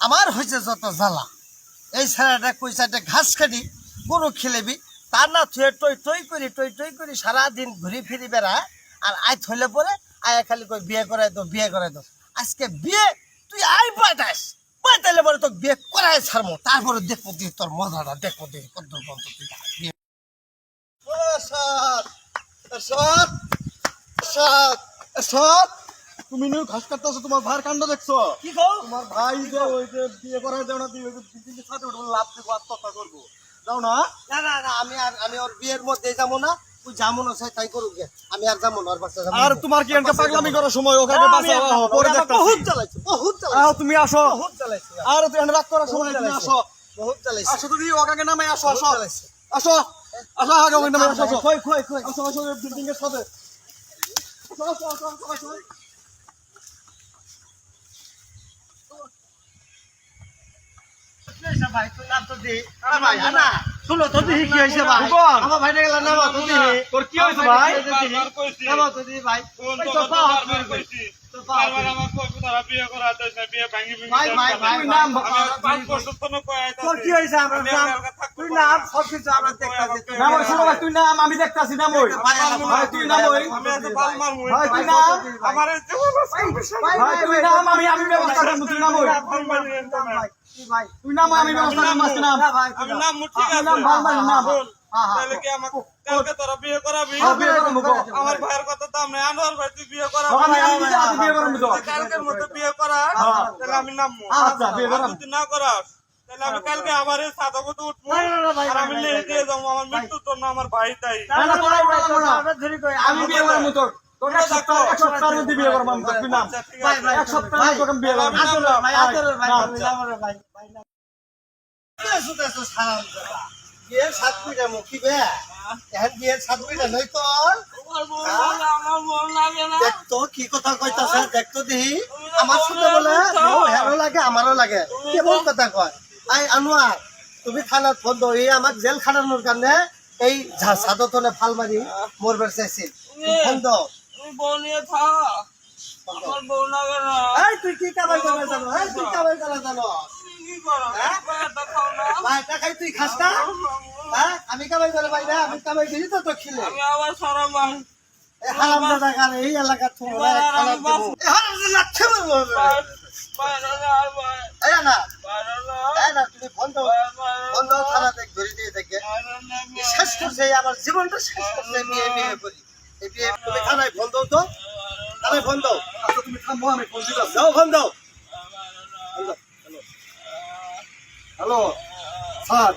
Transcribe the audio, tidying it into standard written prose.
আমার হয়েছে যত জ্বালা। এই ছেলেটা কইছে একটা ঘাস কাটি গরু খেলেবি, তার না থুয়ে টই টই করি সারাদিন ঘুরি ফিরি বেড়ায়। আর আয় থইলে পরে আয় খালি কই বিয়ে করাই দাও। আজকে বিয়ে তুই আই পাইতাইলে পরে তোকে বিয়ে করাই ছাড়বো, তারপরে দেখবো তুই তোর মজাটা দেখবো তুই কত বন্ধ তুই বিয়ে। তুমি নিয়ে ঘাস কাটতেছো, তোমার ভাইয়ের কাণ্ড দেখছো? কি গো? তোমার ভাই যে ওই যে বিয়ে করাই দেও না, তুই ওই যে সাথে লাভ দেবো, আত্মহত্যা করবো, যাও না। না আমি ওর বিয়ের মধ্যে যাবো না। তুই যেমন আছে তাই করুক গে, আমি আর যাবো না ওর বাচ্চা যাবো। আর তোমার কি একটা পাগলামি করার সময়? ওখানে বাঁচাও, পরে দেখতাছি। বহুত চালাইছি। আও তুমি আসো, বহুত চালাইছি। আর তুই রাগ করার সময় তুমি আসো, বহুত চালাইছি। আসো তুমি ওখানে নামে আসো, আসো চালাইছি। আসো আসো, আগে ওখানে নামে আসো, আসো কই আসো আসো, বিল্ডিং এর সাথে আসো আসো আসো আসো। ভাই তুই নাম তো দি। আরে ভাই আনা শুনো তো দি কি হইছে ভাই? আমার ভাইটা গেল নাম তো দি। তোর কি হইছে ভাই? নাম তো দি ভাই। তো পা হাত বের কইছি। তো পা আমার কই তারা বিয়ে করা দেয় না, বিয়ে ভাঙি ভাই তুই নাম তোর কি হইছে? আমরা নাম তুই নাম সব কিছু আমরা দেখতাছি। নাম ওই শুনো ভাই, তুই নাম, আমি দেখতাছি নাম ওই। ভাই তুই নাম ওই, আমি এত বাল মারমু। ভাই তুই নাম, আমার জীবন ভাই তুই নাম, আমি ব্যবস্থা করব, তুই নাম ওই, ভাই তুই নাম, আমি ব্যবস্থা করব, আজকে নাম। আমি নাম মুঠি তুই নাম, ভাই ভাই নাম। তাহলে কি আমাকে কালকে তোরা বিয়ে করাবি? হ্যাঁ, বিয়ে করবো গো। আমার ভাইয়ের কথা দাম নেই, আনোয়ার ভাই তুই বিয়ে করাবি? আমি নিজে আজ বিয়ে করব তো। কালকের মধ্যে বিয়ে করা, হ্যাঁ। তাহলে আমি নামবো। আচ্ছা বিয়ে আর করব। যদি না করাস তাহলে আমি কালকে আবার এই সাদা মতো উঠবো, আর আমি লেগে দিয়ে যাবো আমার মৃত্যুর জন্য আমার ভাই তাই। না না তোরা উড়ালাম না, আমরা ধরি কই আমি বিয়ে করব তোর। তোর এক সপ্তাহের মধ্যে বিয়ে করব আমি, তুই নাম। ভাই এক সপ্তাহের মধ্যে তোকে বিয়ে করব। আসলে ভাই আচ্ছা। ভাই না সুদেছো সালাম দাদা বিয়ে সাত পিটা মুখি বে এখন বিয়ে সাত পিটা নই তোর দেখতো কি কথা কইতাছে দেখতো দেখি আমার সাথে বলে হেরো লাগে আমারও লাগে কেমন কথা কয় আই আনোয়ার তুমি থানাত ফোন দাও এই আমাক জেল খাটানোর কারণে এই সাদতনে ফাল মারি মরবার চাইছিল ফোন দাও এই তুই কি কামাই করে জানো এই তুই কামাই করে জানো ভাই টাকাই তুই খাস না হ্যাঁ আমি কামাই করে ভাই না আমি কামাই করি তো তো খিলে হারাম দাদা কারে এই এলাকা থেকে হারাম দেব এই হারাম দাদা লাচ্ছে বলবো এই না তুমি ফোন দাও থানা দেখ ধরে দিয়ে থেকে শেষ করছে আমার জীবনটা শেষ করছে বিয়ে করি এই বিয়ে তুমি থানায় ফোন দাও তো থানায় ফোন দাও আচ্ছা তুমি থামো, আমি ফোন দিতাছি। দাও ফোন দাও হ্যালো স্যার,